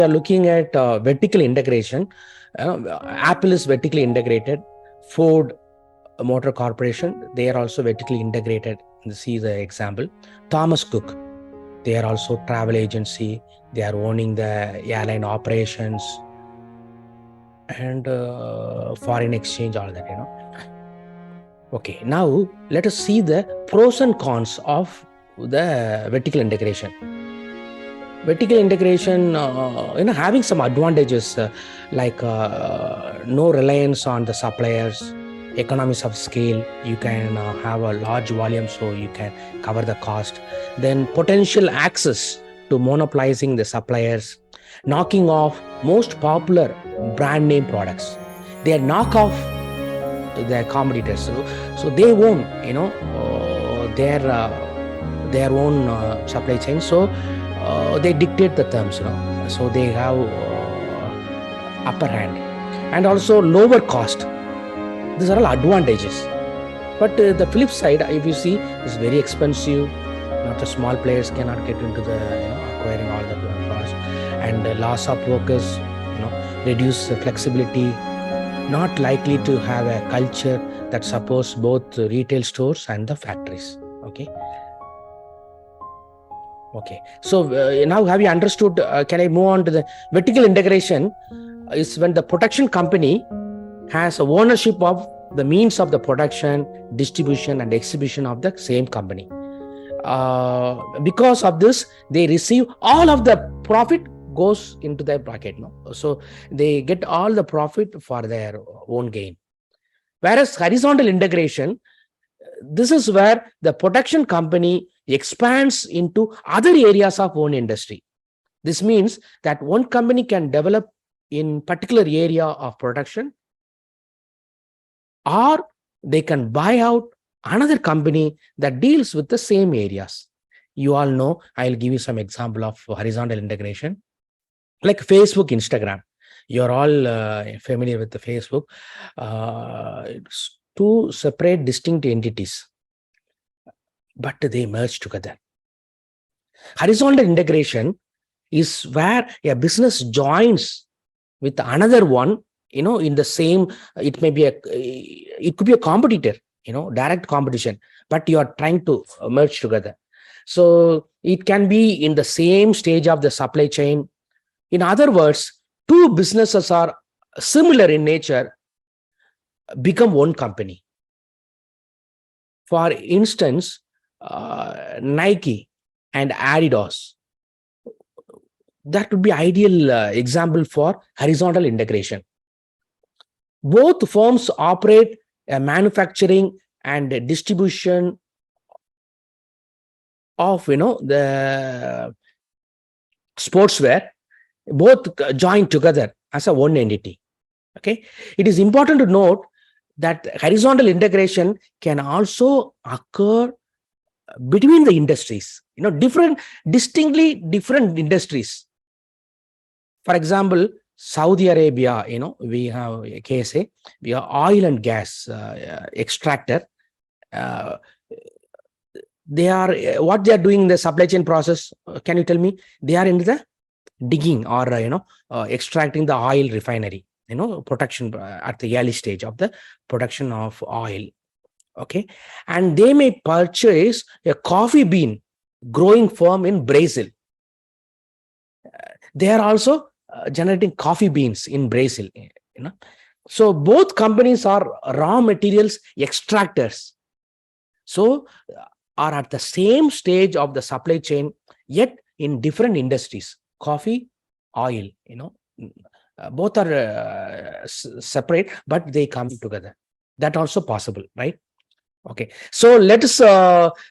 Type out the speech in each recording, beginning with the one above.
We are looking at vertical integration. Apple is vertically integrated. Ford Motor Corporation, they are also vertically integrated. See the example. Thomas Cook, they are also travel agency. They are owning the airline operations and foreign exchange, all that, Okay, now let us see the pros and cons of the vertical integration. Vertical integration, having some advantages like no reliance on the suppliers, economies of scale. You can have a large volume, so you can cover the cost. Then potential access to monopolizing the suppliers, knocking off most popular brand name products. They knock off their competitors, so they own, their own supply chain. So they dictate the terms, so they have upper hand, and also lower cost. These are all advantages. But the flip side, if you see, is very expensive. Not the small players cannot get into the acquiring all the products, and the loss of workers, reduce flexibility. Not likely to have a culture that supports both retail stores and the factories. Okay, so now have you understood? Can I move on to the vertical integration? Is when the production company has ownership of the means of the production, distribution, and exhibition of the same company. Because of this, they receive all of the profit goes into their bracket. So they get all the profit for their own gain. Whereas horizontal integration, this is where the production company expands into other areas of own industry. This means that one company can develop in particular area of production, or they can buy out another company that deals with the same areas. You all know, I'll give you some example of horizontal integration, like Facebook, Instagram. You're all familiar with the Facebook. It's two separate, distinct entities, but they merge together. Horizontal integration is where a business joins with another one, in the same, it could be a competitor, direct competition, but you are trying to merge together. So it can be in the same stage of the supply chain. In other words, two businesses are similar in nature, become one company. For instance, Nike and Adidas, that would be ideal example for horizontal integration. Both firms operate manufacturing and distribution of the sportswear, both joined together as a one entity. Okay, it is important to note that horizontal integration can also occur between the industries, distinctly different industries. For example, Saudi Arabia, we have a KSA, we have oil and gas extractor. They are, what they are doing in the supply chain process, can you tell me? They are into the digging or, extracting the oil refinery, production at the early stage of the production of oil. Okay. And they may purchase a coffee bean growing firm in Brazil. They are also generating coffee beans in Brazil. So both companies are raw materials extractors. So are at the same stage of the supply chain, yet in different industries. Coffee, oil, both are separate, but they come together. That also possible, right? Okay, so let us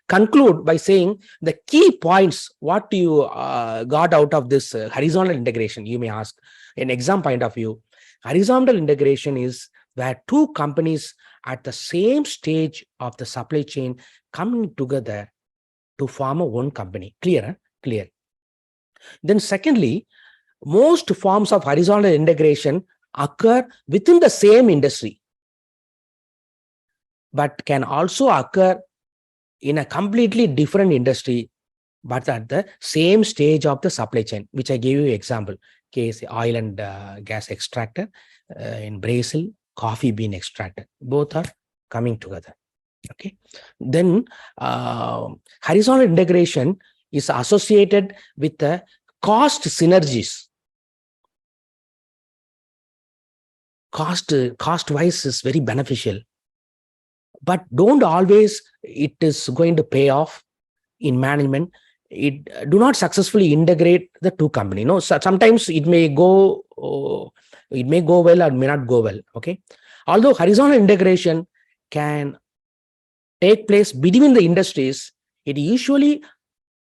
conclude by saying the key points, what you got out of this horizontal integration. You may ask, in exam point of view, horizontal integration is where two companies at the same stage of the supply chain coming together to form a one company. Clear? Clear. Then secondly, most forms of horizontal integration occur within the same industry, but can also occur in a completely different industry, but at the same stage of the supply chain, which I gave you example. case oil and gas extractor, in Brazil coffee bean extractor. Both are coming together. Okay, then horizontal integration is associated with the cost synergies. Cost wise is very beneficial, but don't always it is going to pay off in management. It do not successfully integrate the two company. No, sometimes it may go well or may not go well. Okay, although horizontal integration can take place between the industries, it usually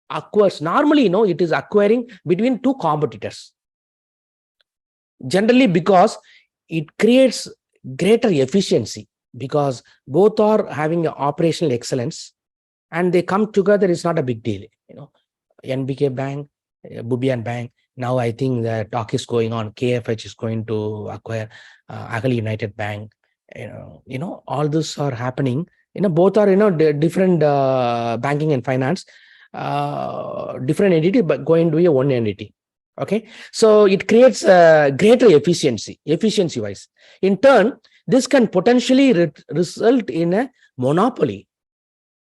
occurs normally, it is occurring between two competitors, generally because it creates greater efficiency, because both are having operational excellence and they come together. Is not a big deal. NBK Bank, Bubian Bank. Now I think the talk is going on. KFH is going to acquire Agali United Bank. All this are happening. Both are different banking and finance, different entity, but going to be a one entity. Okay, so it creates greater efficiency wise. In turn, this can potentially result in a monopoly.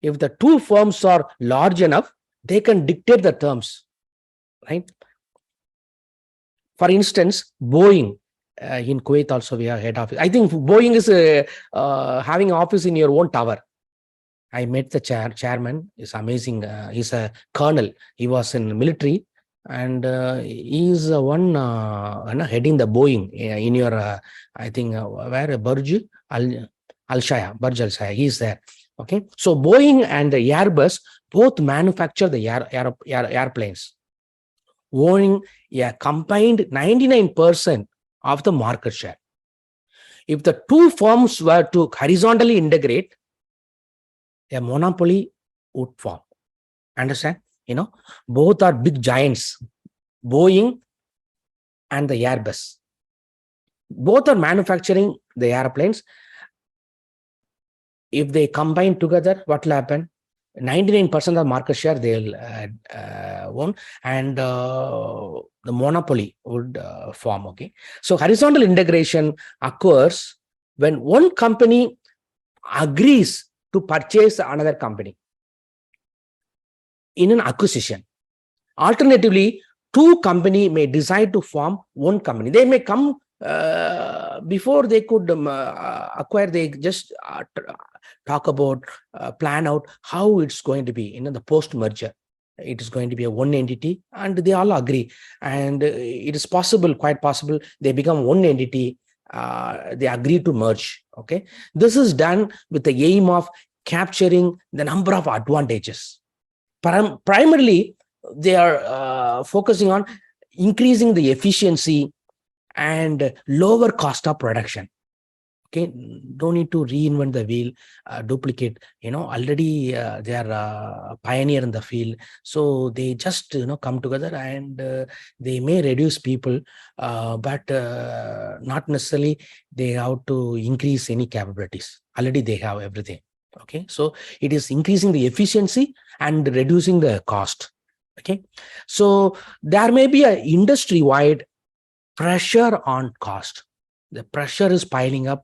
If the two firms are large enough, they can dictate the terms, right? For instance, Boeing, in Kuwait also we have head office. I think Boeing is having office in your own tower. I met the chairman. It's amazing. He's a colonel. He was in military, and he's the one heading the Boeing in your I think where Burj Al Shaya, Burj Al Shaya. He's there. Okay, so Boeing and the Airbus both manufacture the airplanes, owning a combined 99% of the market share. If the two firms were to horizontally integrate, a monopoly would form. Understand? Both are big giants, Boeing and the Airbus. Both are manufacturing the airplanes. If they combine together, what will happen? 99% of market share they'll own, and the monopoly would form. Okay, so horizontal integration occurs when one company agrees to purchase another company in an acquisition. Alternatively, two companies may decide to form one company. They may come before they could acquire. They just talk about, plan out how it's going to be. The post-merger, it is going to be a one entity, and they all agree. And it is possible, quite possible, they become one entity. They agree to merge. Okay, this is done with the aim of capturing the number of advantages. Primarily, they are focusing on increasing the efficiency and lower cost of production. Okay, don't need to reinvent the wheel, duplicate. Already they are pioneer in the field, so they just come together, and they may reduce people, but not necessarily they have to increase any capabilities. Already they have everything. Okay, so it is increasing the efficiency and reducing the cost. Okay, so there may be an industry-wide pressure on cost. The pressure is piling up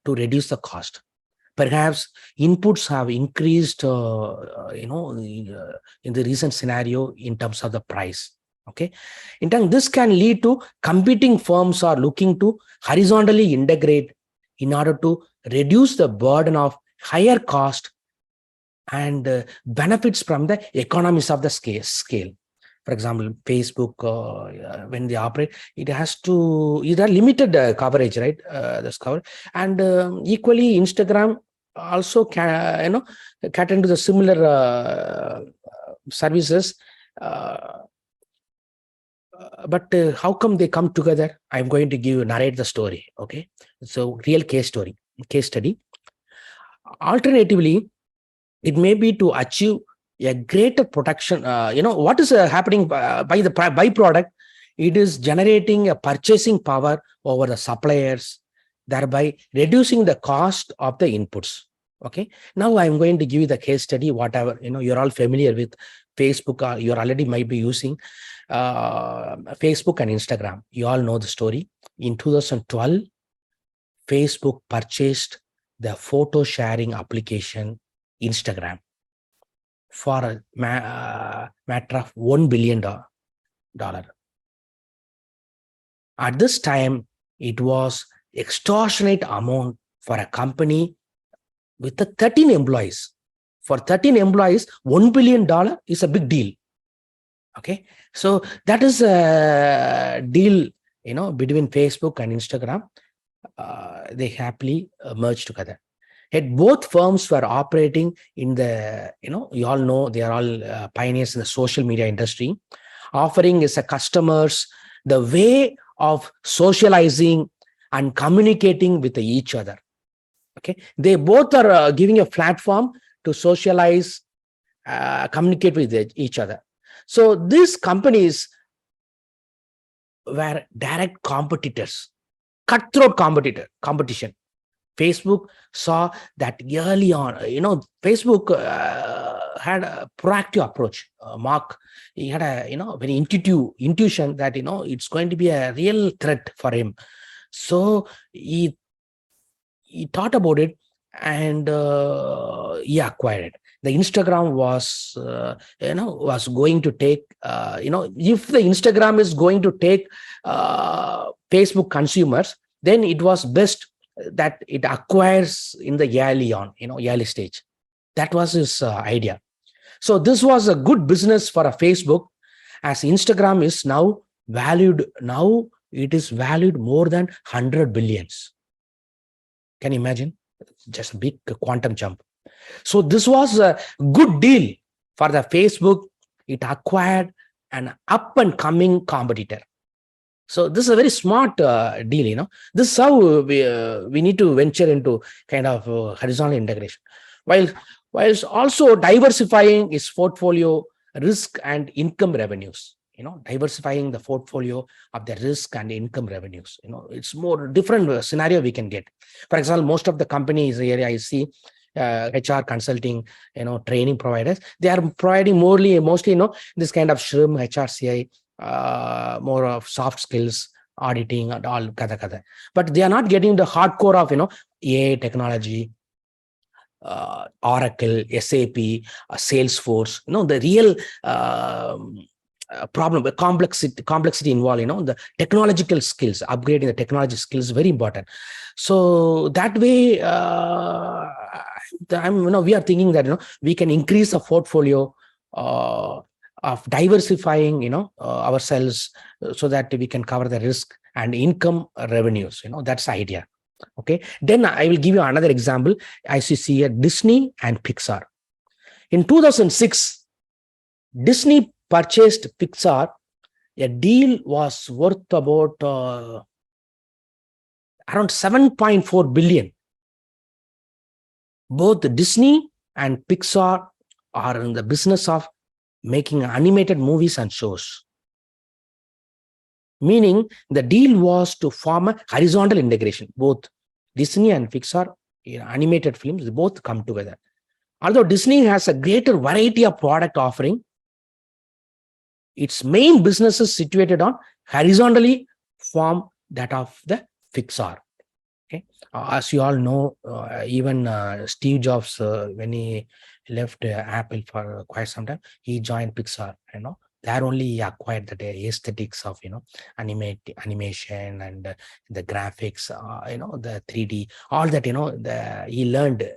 to reduce the cost. Perhaps inputs have increased, in the recent scenario in terms of the price. Okay, in turn, this can lead to competing firms are looking to horizontally integrate in order to reduce the burden of higher cost and benefits from the economies of the scale. For example, Facebook, when they operate, it has limited coverage, right? This cover, and equally Instagram also can cater into the similar services. But how come they come together? I'm going to narrate the story. Okay, so real case study. Alternatively, it may be to achieve a greater protection. What is happening by the byproduct? It is generating a purchasing power over the suppliers, thereby reducing the cost of the inputs. Okay, now I'm going to give you the case study. Whatever, you're all familiar with Facebook, you're already might be using. Facebook and Instagram. You all know the story. In 2012, Facebook purchased the photo sharing application Instagram for a matter of $1 billion. At this time, it was extortionate amount for a company with the 13 employees. For 13 employees, $1 billion is a big deal. Okay, so that is a deal, between Facebook and Instagram. They happily merged together. Yet both firms were operating in the, you all know, they are all pioneers in the social media industry, offering as a customers the way of socializing and communicating with each other. Okay, they both are giving a platform to socialize, communicate with each other. So these companies were direct competitors, cutthroat competition. Facebook saw that early on. Facebook had a proactive approach. Mark, he had a very intuition that it's going to be a real threat for him. So he thought about it, and he acquired it. The Instagram was going to take if the Instagram is going to take Facebook consumers, then it was best that it acquires in the early stage. That was his idea. So this was a good business for a Facebook, as Instagram is now valued. Now it is valued more than 100 billions. Can you imagine? Just a big quantum jump. So this was a good deal for the Facebook. It acquired an up and coming competitor. So this is a very smart deal. This is how we need to venture into kind of horizontal integration, while also diversifying its portfolio risk and income revenues. Diversifying the portfolio of the risk and income revenues. It's more different scenario we can get. For example, most of the companies here I see, HR consulting, training providers, they are providing mostly, this kind of SHRM, HRCI, more of soft skills, auditing and all kada. But they are not getting the hardcore of, AI technology, Oracle, SAP, Salesforce, the real problem, complexity involved, the technological skills, upgrading the technology skills, very important. So that way, we are thinking that, we can increase the portfolio of diversifying, ourselves, so that we can cover the risk and income revenues. That's the idea. Okay. Then I will give you another example. As you see here, Disney and Pixar. In 2006, Disney purchased Pixar. A deal was worth about around 7.4 billion. Both Disney and Pixar are in the business of making animated movies and shows. Meaning the deal was to form a horizontal integration. Both Disney and Pixar, animated films, they both come together. Although Disney has a greater variety of product offering, its main business is situated on horizontally form that of the Pixar. Okay, as you all know, even Steve Jobs, when he left Apple for quite some time, he joined Pixar. There only he acquired the aesthetics of animation and the graphics, the 3D, all that he learned,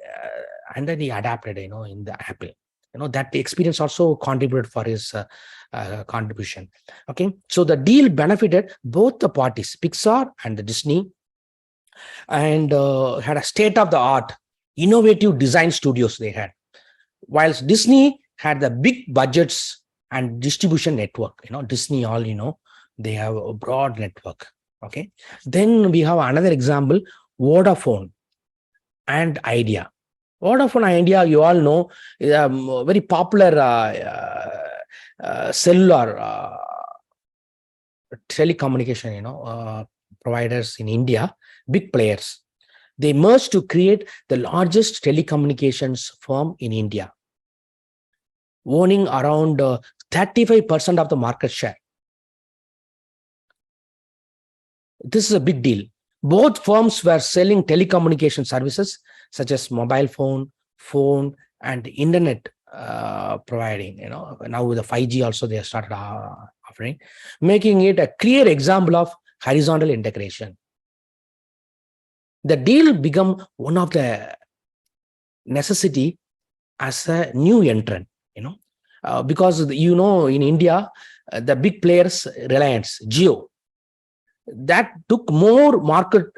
and then he adapted in the Apple. That experience also contributed for his contribution. Okay, so the deal benefited both the parties, Pixar and the Disney, and had a state-of-the-art innovative design studios they had, whilst Disney had the big budgets and distribution network. Disney, all they have a broad network. Okay, then we have another example, Vodafone and Idea. Vodafone Idea, you all know, is a very popular cellular telecommunication providers in India, big players. They merged to create the largest telecommunications firm in India, owning around 35% of the market share. This is a big deal. Both firms were selling telecommunication services such as mobile phone, and internet providing. Now with the 5G also they have started offering, making it a clear example of horizontal integration. The deal become one of the necessity as a new entrant, because in India, the big players, Reliance, Jio, that took more market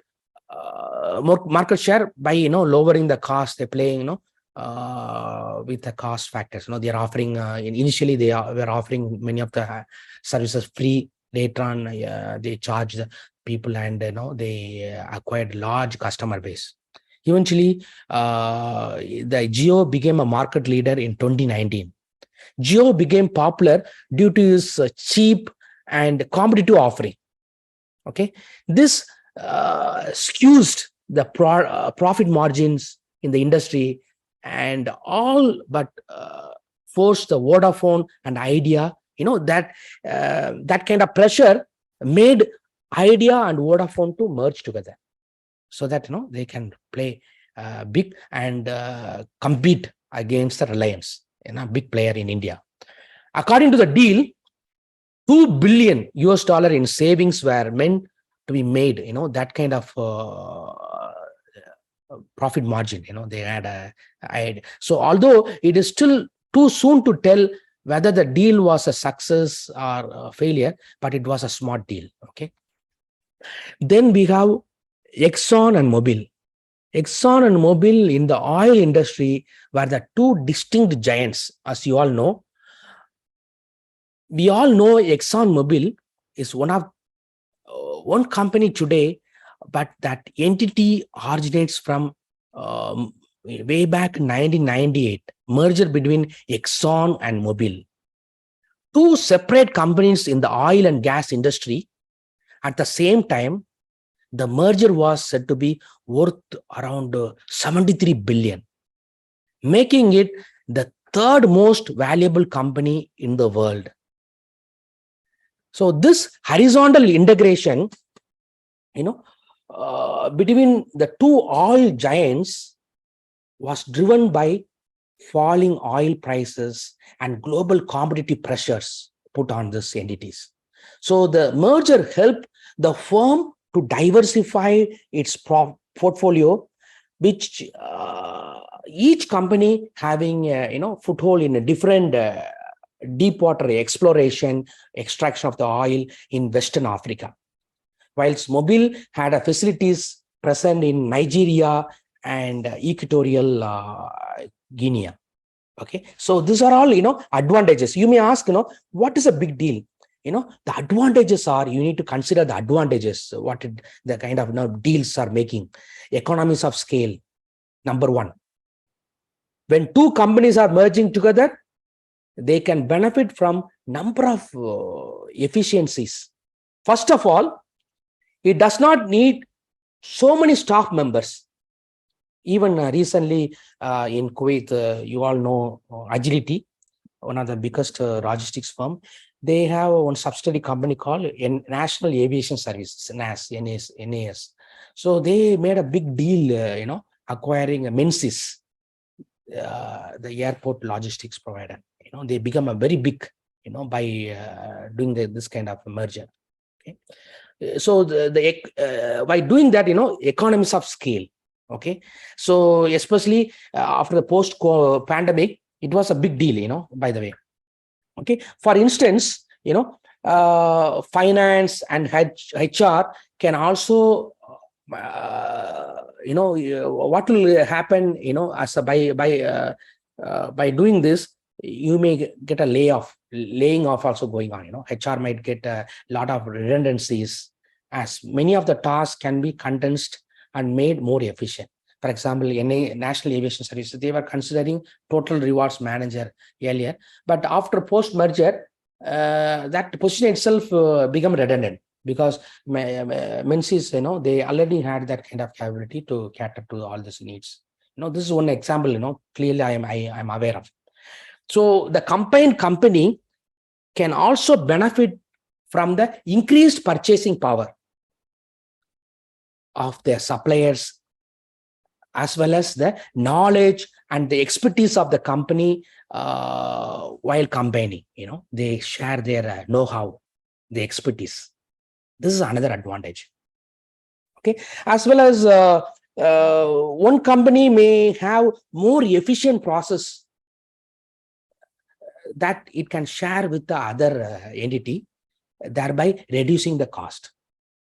share by lowering the cost. They're playing with the cost factors. They're offering initially were offering many of the services free. Later on, they charge the people, and they acquired large customer base. Eventually, the Jio became a market leader in 2019. Jio became popular due to its cheap and competitive offering. Okay, this skews the profit margins in the industry, and all but forced the Vodafone and Idea. That kind of pressure made Idea and Vodafone to merge together, so that they can play big and compete against the Reliance, big player in India. According to the deal, $2 billion in savings were meant to be made. That kind of profit margin. They had so although it is still too soon to tell whether the deal was a success or a failure, but it was a smart deal. Okay. Then we have Exxon and Mobil. Exxon and Mobil in the oil industry were the two distinct giants, as you all know. We all know Exxon Mobil is one company today, but that entity originates from way back 1998, merger between Exxon and Mobil. Two separate companies in the oil and gas industry. At the same time, the merger was said to be worth around 73 billion, making it the third most valuable company in the world. So this horizontal integration, between the two oil giants was driven by falling oil prices and global competitive pressures put on these entities. So the merger helped the firm to diversify its portfolio, which each company having foothold in a different deep water exploration, extraction of the oil in Western Africa, whilst Mobil had facilities present in Nigeria and Equatorial Guinea. Okay, so these are all advantages. You may ask, what is a big deal? The advantages are, you need to consider the advantages, the kind of deals are making. Economies of scale, number one. When two companies are merging together, they can benefit from number of efficiencies. First of all, it does not need so many staff members. Even recently in Kuwait, you all know Agility, one of the biggest logistics firm. They have one subsidiary company called National Aviation Services, NAS. So they made a big deal, acquiring Menzies, the airport logistics provider. They become a very big, by doing this kind of merger. Okay, so by doing that, economies of scale. Okay, so especially after the post pandemic, it was a big deal. By the way. Okay, for instance, finance and HR can also what will happen, as by doing this, you may get a laying off also going on. HR might get a lot of redundancies, as many of the tasks can be condensed and made more efficient. For example, National Aviation Services, they were considering total rewards manager earlier, but after post merger, that position itself become redundant, because Menzies, they already had that kind of capability to cater to all these needs. This is one example, clearly I'm aware of. So the combined company can also benefit from the increased purchasing power. of their suppliers, as well as the knowledge and the expertise of the company while combining. They share their know-how, the expertise. This is another advantage. Okay, as well as one company may have more efficient process that it can share with the other entity, thereby reducing the cost.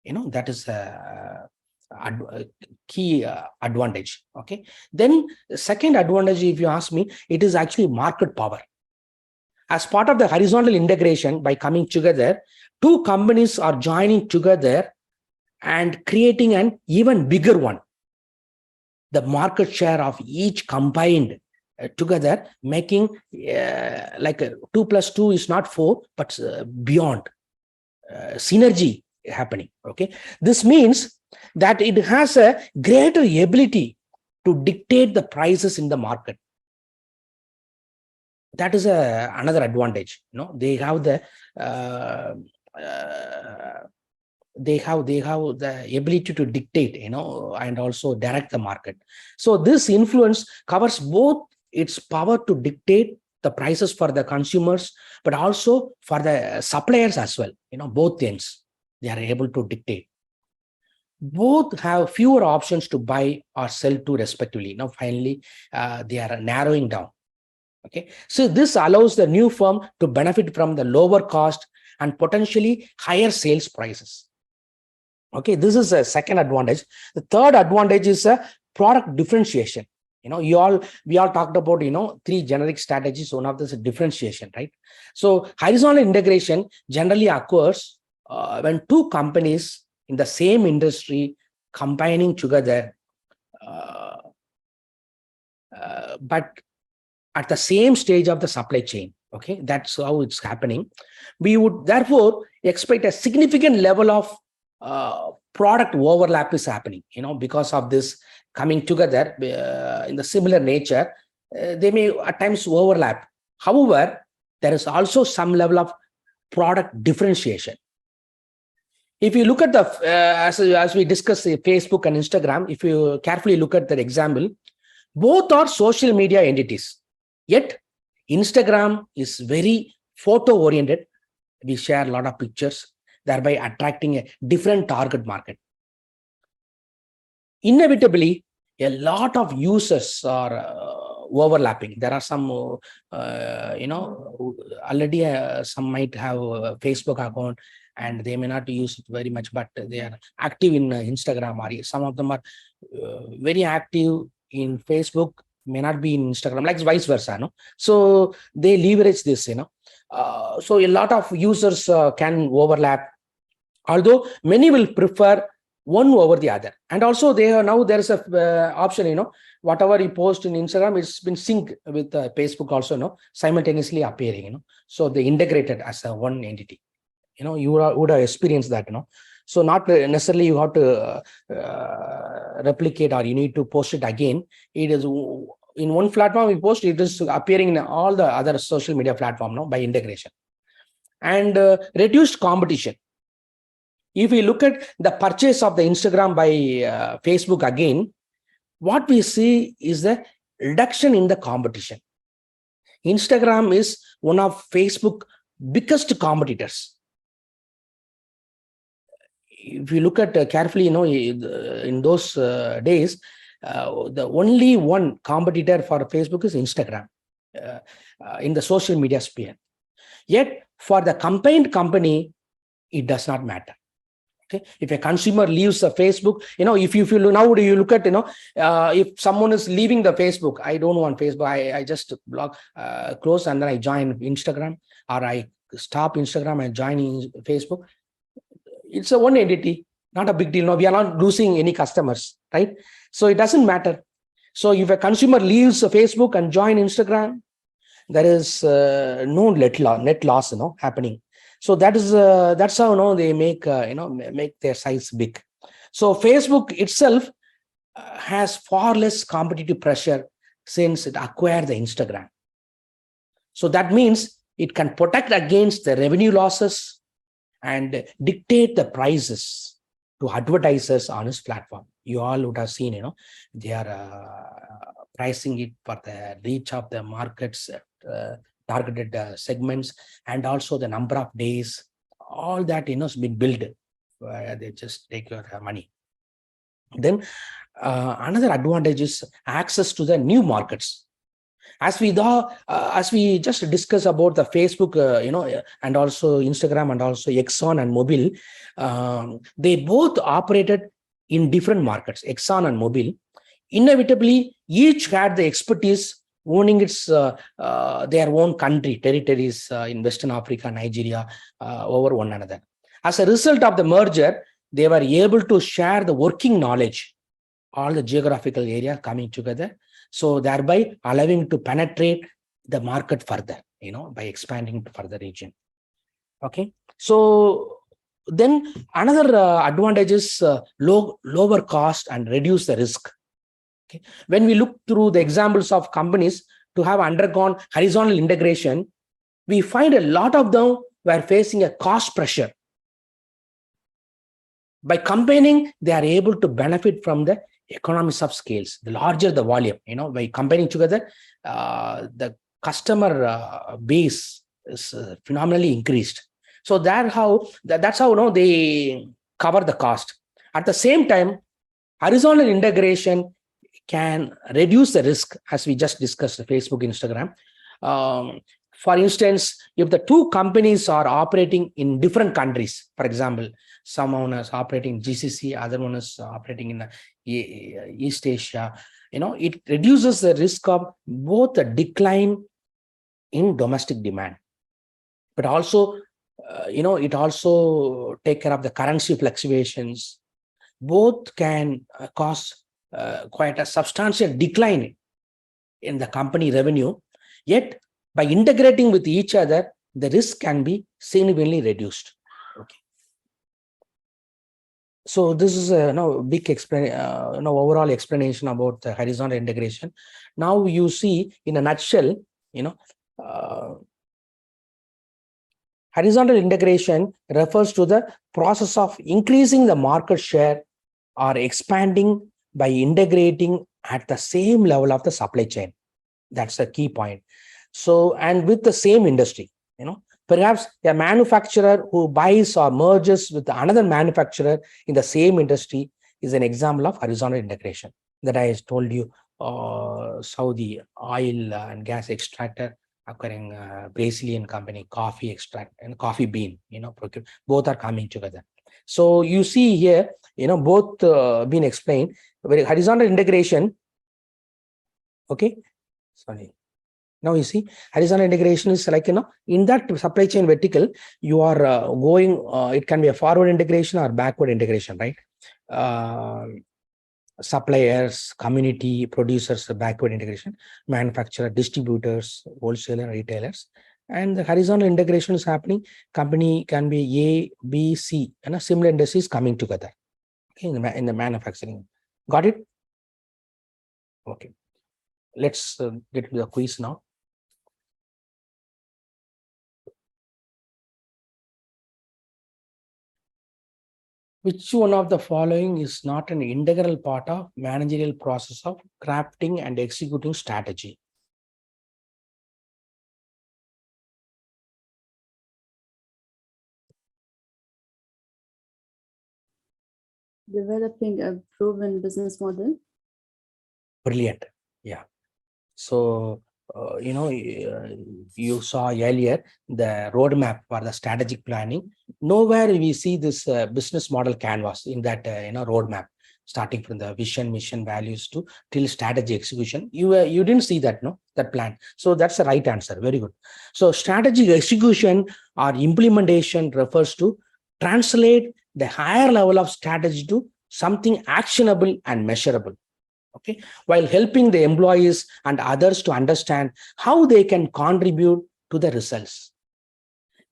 That is a key advantage. Okay, then the second advantage, if you ask me, it is actually market power. As part of the horizontal integration, by coming together, two companies are joining together and creating an even bigger one. The market share of each combined together, making like 2 plus 2 is not 4, but beyond synergy happening. Okay, this means that it has a greater ability to dictate the prices in the market. That is another advantage. They have the they have the ability to dictate, and also direct the market. So this influence covers both its power to dictate the prices for the consumers, but also for the suppliers as well. Both ends, they are able to dictate. Both have fewer options to buy or sell to respectively. Now, finally, they are narrowing down. Okay, so this allows the new firm to benefit from the lower cost and potentially higher sales prices. Okay, this is a second advantage. The third advantage is a product differentiation. We all talked about, 3 generic strategies. One of this is differentiation, right? So horizontal integration generally occurs when two companies in the same industry combining together, but at the same stage of the supply chain. Okay, that's how it's happening. We would therefore expect a significant level of product overlap is happening, because of this coming together in the similar nature. They may at times overlap. However, there is also some level of product differentiation. If you look at the, as we discussed, Facebook and Instagram, if you carefully look at that example, both are social media entities. Yet, Instagram is very photo-oriented. We share a lot of pictures, thereby attracting a different target market. Inevitably, a lot of users are overlapping. There are some, already some might have a Facebook account and they may not use it very much, but they are active in Instagram. Or some of them are very active in Facebook, may not be in Instagram, like vice versa. So they leverage this. So a lot of users can overlap, although many will prefer one over the other. And also there is a option, whatever you post in Instagram, it's been synced with Facebook also, simultaneously appearing. So they integrated as a one entity. You would have experienced that. So not necessarily you have to replicate or you need to post it again. It is in one platform we post, it is appearing in all the other social media platform by integration. And reduced competition. If we look at the purchase of the Instagram by Facebook again, what we see is the reduction in the competition. Instagram is one of Facebook's biggest competitors. If you look at carefully, in those days, the only one competitor for Facebook is Instagram in the social media sphere. Yet for the combined company, it does not matter. Okay, if a consumer leaves the Facebook, if you now you look at, if someone is leaving the Facebook, I don't want Facebook, I just block, close, and then I join Instagram, or I stop Instagram and join Facebook. It's a one entity, not a big deal. No, we are not losing any customers, right? So it doesn't matter. So if a consumer leaves Facebook and join Instagram, there is no net loss, happening. So that's how they make make their size big. So Facebook itself has far less competitive pressure since it acquired the Instagram. So that means it can protect against the revenue losses and dictate the prices to advertisers on his platform. You all would have seen, they are pricing it for the reach of the markets, targeted segments, and also the number of days. All that, has been built. They just take your money. Then another advantage is access to the new markets. As we just discussed about the Facebook, and also Instagram and also Exxon and Mobil, they both operated in different markets. Exxon and Mobil, inevitably, each had the expertise owning its their own country territories in Western Africa, Nigeria, over one another. As a result of the merger, they were able to share the working knowledge, all the geographical area coming together, so thereby allowing to penetrate the market further, by expanding to further region. Okay, so then another advantage is lower cost and reduce the risk. Okay, when we look through the examples of companies to have undergone horizontal integration, we find a lot of them were facing a cost pressure. By combining, they are able to benefit from the economies of scales. The larger the volume, by combining together, the customer base is phenomenally increased. So that's how they cover the cost. At the same time, horizontal integration can reduce the risk, as we just discussed, Facebook, Instagram. For instance, if the two companies are operating in different countries, for example, someone is operating in GCC, other one is operating in East Asia, it reduces the risk of both a decline in domestic demand, but also, it also take care of the currency fluctuations. Both can cause quite a substantial decline in the company revenue. Yet, by integrating with each other, the risk can be significantly reduced. Okay. So this is a big overall explanation about the horizontal integration. Now you see, in a nutshell, horizontal integration refers to the process of increasing the market share or expanding by integrating at the same level of the supply chain. That's the key point. So, and with the same industry, perhaps a manufacturer who buys or merges with another manufacturer in the same industry is an example of horizontal integration. That I told you, Saudi oil and gas extractor acquiring Brazilian company, coffee extract and coffee bean, both are coming together. So you see here, both been explained. Horizontal integration. Okay, sorry. Now you see, horizontal integration is like, in that supply chain vertical, you are going, it can be a forward integration or backward integration, right? Suppliers, community, producers, backward integration, manufacturer, distributors, wholesaler, retailers. And the horizontal integration is happening. Company can be A, B, C, and similar industries coming together, okay, in the manufacturing. Got it? Okay. Let's get to the quiz now. Which one of the following is not an integral part of managerial process of crafting and executing strategy? Developing a proven business model. Brilliant. Yeah. So, you saw earlier the roadmap for the strategic planning. Nowhere we see this business model canvas in that roadmap, starting from the vision, mission, values to till strategy execution. You didn't see that, that plan. So that's the right answer. Very good. So strategic execution or implementation refers to translate the higher level of strategy to something actionable and measurable. Okay, while helping the employees and others to understand how they can contribute to the results.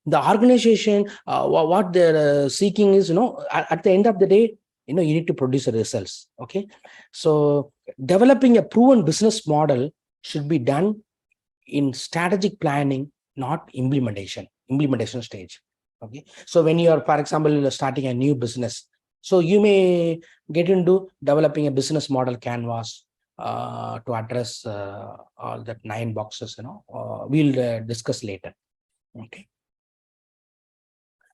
The organization, what they're seeking is, at the end of the day, you need to produce the results. Okay, so developing a proven business model should be done in strategic planning, not implementation stage. Okay, so when you are, for example, starting a new business, So you may get into developing a business model canvas to address all that 9 boxes, we'll discuss later.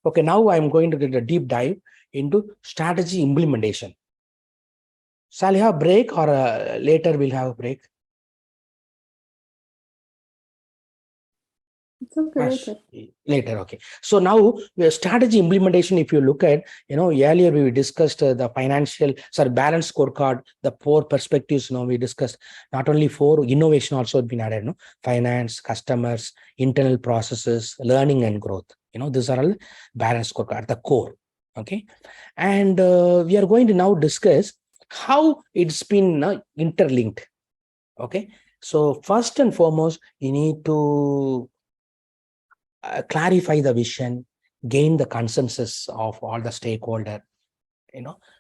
Okay, now I'm going to get a deep dive into strategy implementation. Shall we have a break, or later we'll have a break? It's okay, later. Later, okay. So now the strategy implementation, if you look at, earlier we discussed the balance scorecard, the 4 perspectives. We discussed not only 4, innovation also been added, finance, customers, internal processes, learning and growth. These are all balance scorecard at the core. Okay. And we are going to now discuss how it's been interlinked. Okay. So first and foremost, you need to clarify the vision, gain the consensus of all the stakeholder,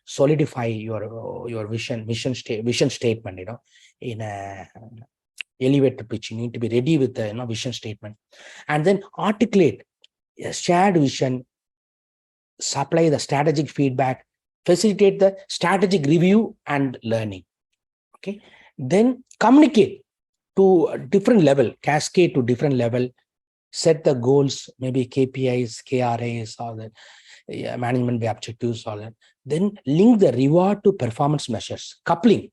solidify your vision statement, in a elevator pitch. You need to be ready with the vision statement, and then articulate a shared vision, supply the strategic feedback, facilitate the strategic review and learning. Okay, then communicate to a different level, cascade to different level, set the goals, maybe KPIs, KRAs, or the management objectives, all that. Then link the reward to performance measures, coupling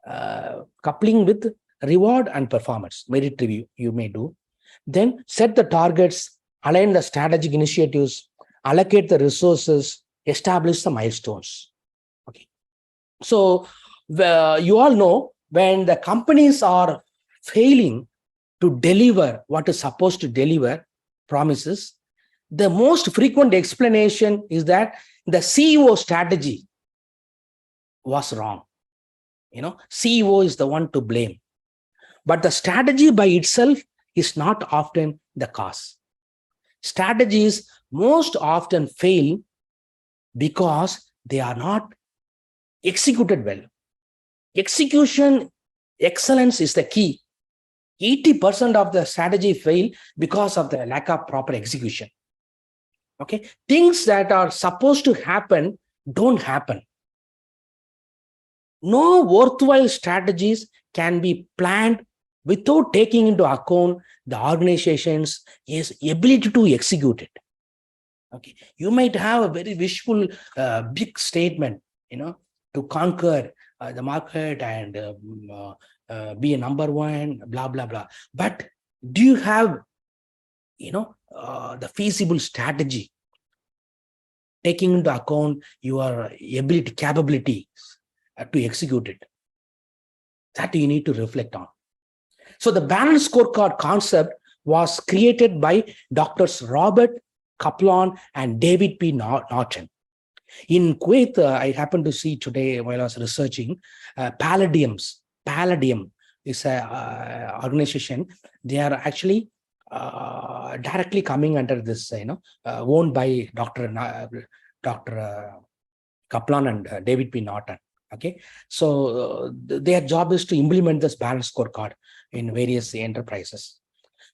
with reward and performance, merit review you may do. Then set the targets, align the strategic initiatives, allocate the resources, establish the milestones. Okay. So you all know, when the companies are failing to deliver what is supposed to deliver, promises, the most frequent explanation is that the CEO strategy was wrong. CEO is the one to blame. But the strategy by itself is not often the cause. Strategies most often fail because they are not executed well. Execution excellence is the key. 80% of the strategy fail because of the lack of proper execution. Okay, things that are supposed to happen don't happen. No worthwhile strategies can be planned without taking into account the organization's ability to execute it. Okay, you might have a very wishful, big statement, to conquer the market and be a number one, blah, blah, blah. But do you have, the feasible strategy, taking into account your capabilities to execute it? That you need to reflect on. So the balance scorecard concept was created by Drs. Robert Kaplan and David P. Norton. In Kuwait, I happened to see today while I was researching, Palladium is a organization. They are actually directly coming under this, owned by Dr. Kaplan and David P. Norton. Okay, so their job is to implement this balance scorecard in various enterprises.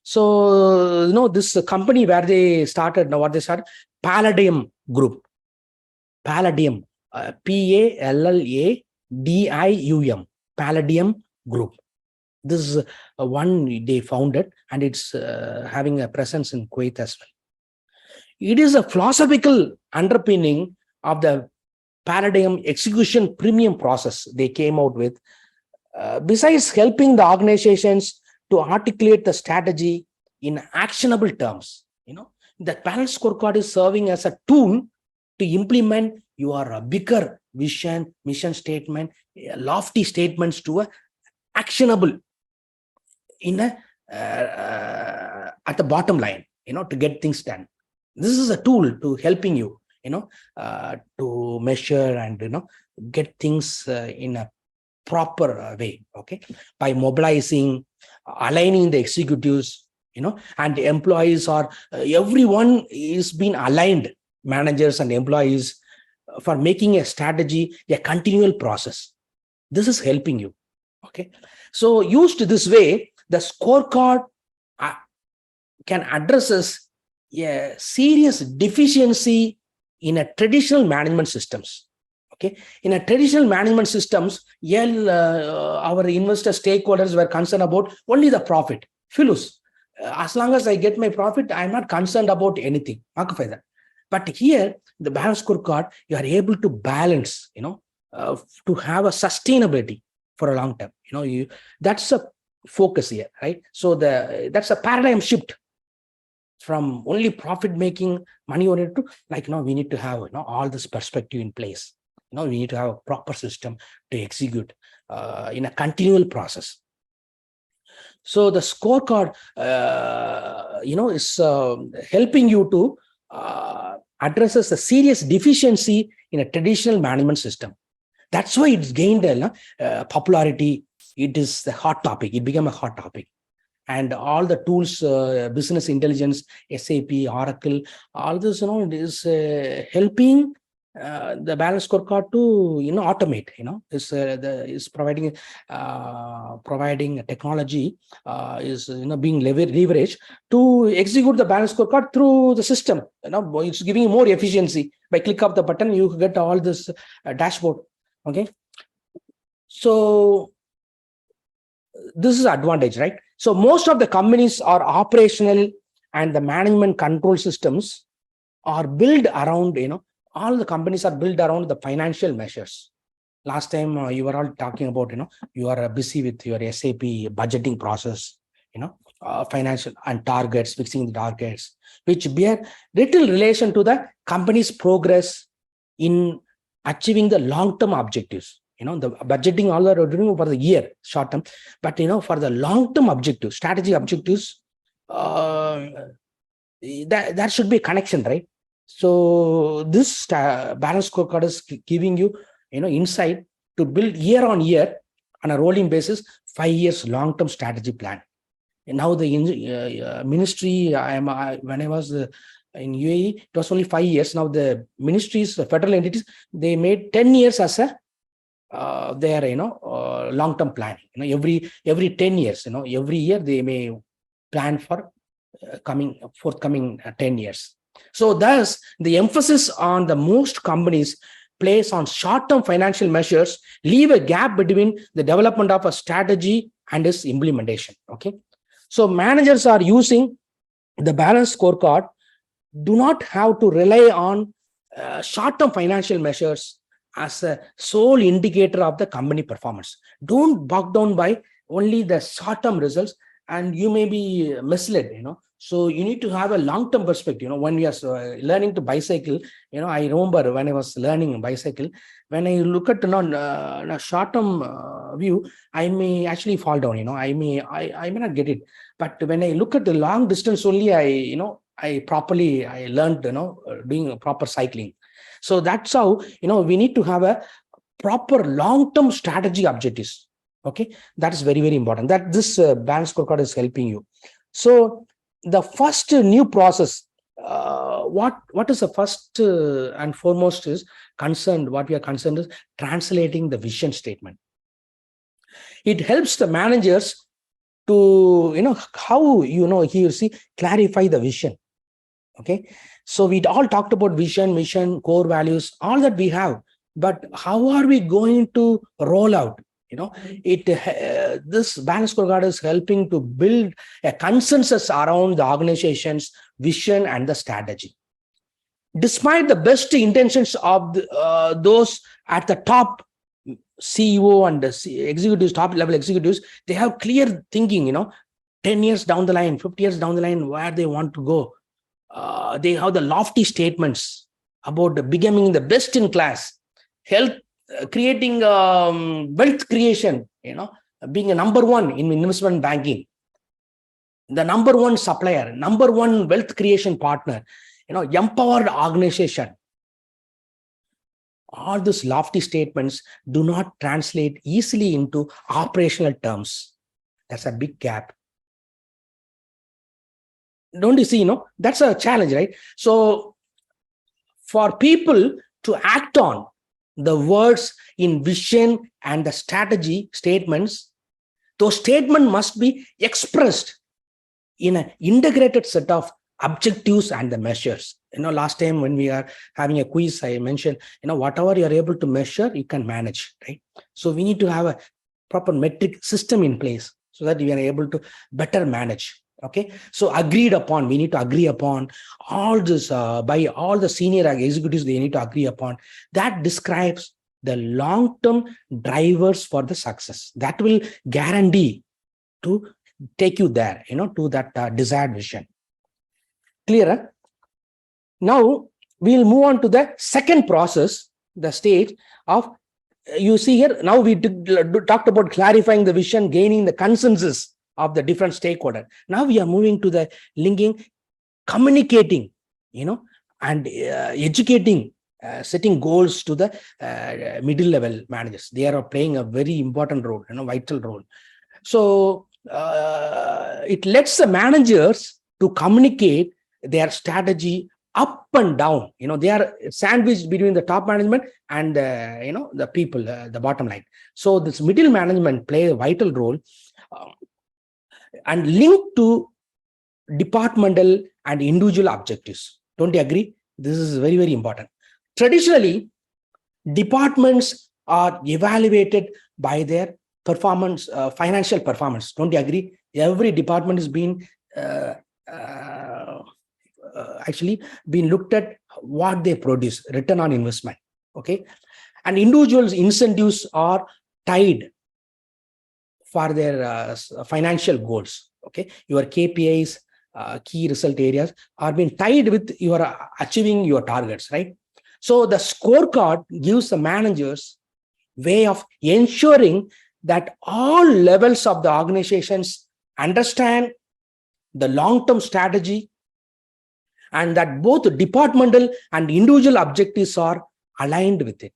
So, this company where they started, what they started, Palladium Group. Palladium, Palladium, Palladium Group. This is one they founded, and it's having a presence in Kuwait as well. It is a philosophical underpinning of the Palladium execution premium process they came out with. Besides helping the organizations to articulate the strategy in actionable terms, the balance scorecard is serving as a tool to implement your bigger vision, mission statement, lofty statements to a actionable in a at the bottom line, to get things done. This is a tool to helping you, to measure and get things in a proper way. Okay, by mobilizing, aligning the executives, and the employees, or everyone is being aligned, managers and employees, for making a strategy a continual process. This is helping you. Okay, so used this way, the scorecard can addresses a serious deficiency in a traditional management systems. Okay, in a traditional management systems, our investor stakeholders were concerned about only the profit. Philus, as long as I get my profit, I'm not concerned about anything. But here, the balance scorecard, you are able to balance, to have a sustainability for a long term. That's a focus here, right? So that's a paradigm shift from only profit making, money oriented to we need to have all this perspective in place. We need to have a proper system to execute in a continual process. So the scorecard, is helping you to addresses a serious deficiency in a traditional management system. That's why it's gained popularity. It is the hot topic. It became a hot topic. And all the tools, business intelligence, SAP, Oracle, all this, it is helping the balance scorecard to automate. Is providing technology is being leveraged to execute the balance scorecard through the system. It's giving you more efficiency. By click of the button, you get all this dashboard. Okay, so this is advantage, right? So most of the companies are operational, and the management control systems are built around, all the companies are built around the financial measures. Last time you were all talking about, you are busy with your SAP budgeting process, financial and targets, fixing the targets, which bear little relation to the company's progress in achieving the long-term objectives. The budgeting all are doing for the year, short term, but for the long-term objectives, strategy objectives, that should be a connection, right? So this balance scorecard is giving you, insight to build year on year on a rolling basis, 5 years long-term strategy plan. And now the ministry, when I was in UAE, it was only 5 years. Now the ministries, federal entities, they made 10 years as a their long-term planning. Every 10 years, every year they may plan for forthcoming 10 years. So thus the emphasis on the most companies place on short-term financial measures leave a gap between the development of a strategy and its implementation. Okay, so managers are using the balance scorecard do not have to rely on short-term financial measures as a sole indicator of the company performance. Don't bog down by only the short-term results, and you may be misled. So you need to have a long-term perspective. When we are learning to bicycle, I remember when I was learning bicycle, when I look at a short-term view, I may actually fall down. I may not get it. But when I look at the long distance only, I learned doing proper cycling. So that's how we need to have a proper long-term strategy objectives. Okay, that is very, very important. That this balance scorecard is helping you. So the first new process, what is the first and foremost is concerned? What we are concerned is translating the vision statement. It helps the managers to how he or she clarify the vision. Okay, so we all talked about vision, mission, core values, all that we have, but how are we going to roll out? This balance scorecard is helping to build a consensus around the organization's vision and the strategy. Despite the best intentions of those at the top, CEO and the executives, top level executives, they have clear thinking, 10 years down the line, 50 years down the line, where they want to go. They have the lofty statements about becoming the best in class, health, creating wealth creation, being a number one in investment banking, the number one supplier, number one wealth creation partner, empowered organization. All these lofty statements do not translate easily into operational terms. That's a big gap. Don't you see, that's a challenge, right? So for people to act on the words in vision and the strategy statements, those statements must be expressed in an integrated set of objectives and the measures. Last time when we are having a quiz, I mentioned, whatever you're able to measure, you can manage, right? So we need to have a proper metric system in place so that we are able to better manage. Okay, so we need to agree upon all this by all the senior executives. They need to agree upon that. Describes the long-term drivers for the success that will guarantee to take you there, to that desired vision. Clear? Now we'll move on to the second process, the stage of, you see here, now we talked about clarifying the vision, gaining the consensus of the different stakeholders. Now we are moving to the linking, communicating, and educating, setting goals to the middle level managers. They are playing a very important role, vital role. So it lets the managers to communicate their strategy up and down. They are sandwiched between the top management and the people, the bottom line. So this middle management play a vital role and linked to departmental and individual objectives. Don't you agree? This is very, very important. Traditionally, departments are evaluated by their performance, financial performance. Don't you agree? Every department is being actually being looked at what they produce, return on investment. Okay, and individuals' incentives are tied for their financial goals. Okay, your KPIs, key result areas, are being tied with your achieving your targets, right? So the scorecard gives the managers way of ensuring that all levels of the organizations understand the long-term strategy and that both departmental and individual objectives are aligned with it.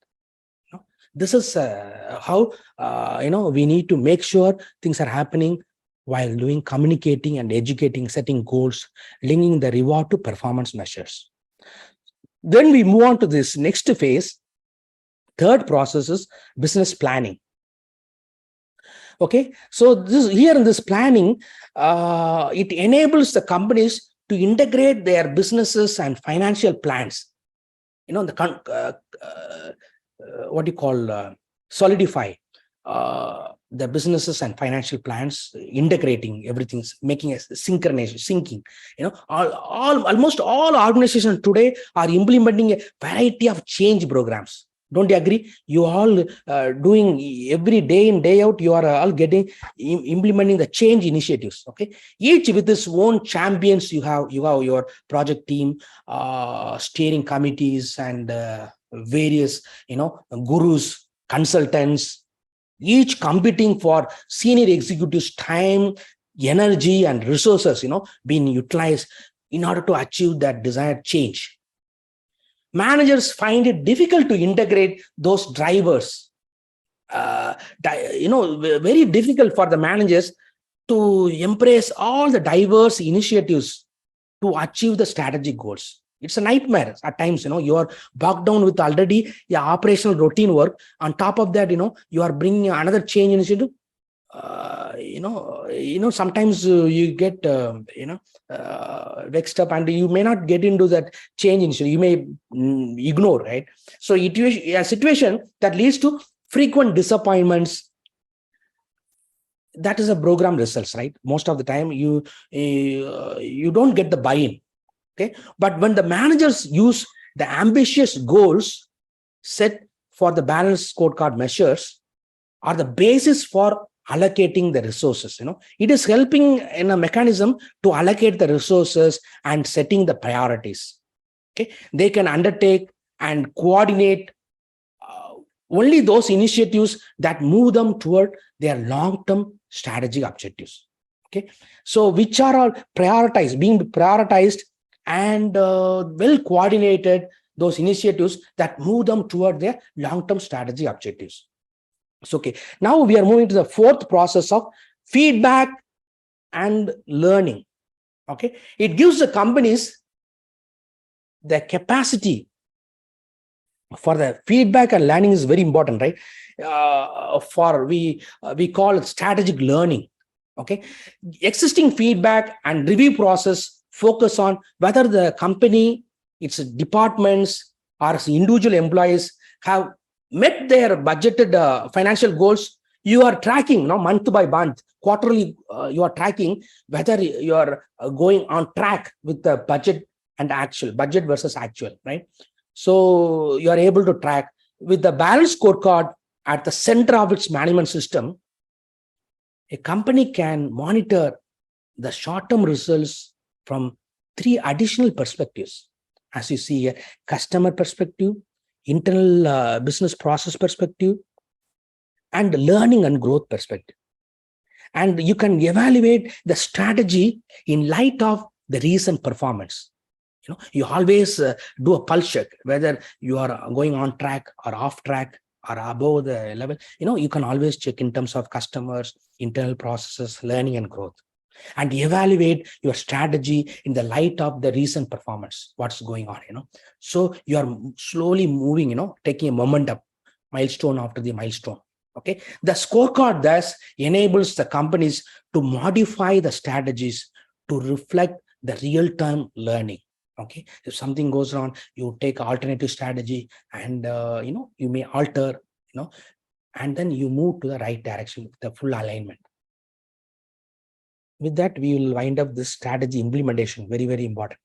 This is how we need to make sure things are happening while doing communicating and educating, setting goals, linking the reward to performance measures. Then we move on to this next phase. Third process is business planning. Okay, so this here in this planning, it enables the companies to integrate their businesses and financial plans. What you call solidify the businesses and financial plans, integrating everything, making a synchronization, syncing. Almost all organizations today are implementing a variety of change programs. Don't you agree? You all doing every day in, day out, you are all implementing the change initiatives. Okay, each with its own champions. You have your project team, steering committees, and various gurus, consultants, each competing for senior executives' time, energy, and resources being utilized in order to achieve that desired change. Managers find it difficult to integrate those drivers. Very difficult for the managers to embrace all the diverse initiatives to achieve the strategic goals. It's a nightmare at times. You are bogged down with already your operational routine work. On top of that, you are bringing another change initiative. Sometimes you get vexed up, and you may not get into that change initiative. You may ignore, right? So it is a situation that leads to frequent disappointments. That is a program results, right? Most of the time you don't get the buy-in. Okay, but when the managers use the ambitious goals set for the balanced scorecard measures are the basis for allocating the resources, it is helping in a mechanism to allocate the resources and setting the priorities. Okay, they can undertake and coordinate only those initiatives that move them toward their long-term strategic objectives. Okay, so which are all being prioritized and well coordinated, those initiatives that move them toward their long-term strategy objectives. So, okay, now we are moving to the fourth process of feedback and learning. Okay, it gives the companies the capacity for the feedback and learning is very important, right? We call it strategic learning. Okay, existing feedback and review process focus on whether the company its departments or individual employees have met their budgeted financial goals, you are tracking month by month, quarterly, you are tracking whether you are going on track with the budget and budget versus actual, right? So you are able to track with the balance scorecard at the center of its management system. A company can monitor the short-term results from three additional perspectives. As you see here, customer perspective, internal business process perspective, and learning and growth perspective. And you can evaluate the strategy in light of the recent performance. You always do a pulse check, whether you are going on track or off track or above the level. You can always check in terms of customers, internal processes, learning and growth, and evaluate your strategy in the light of the recent performance, what's going on. So you are slowly moving, taking a momentum, milestone after the milestone. Okay, the scorecard thus enables the companies to modify the strategies to reflect the real-time learning. Okay, if something goes wrong, you take alternative strategy, and you may alter, and then you move to the right direction with the full alignment. With that, we will wind up this strategy implementation. Very, very important.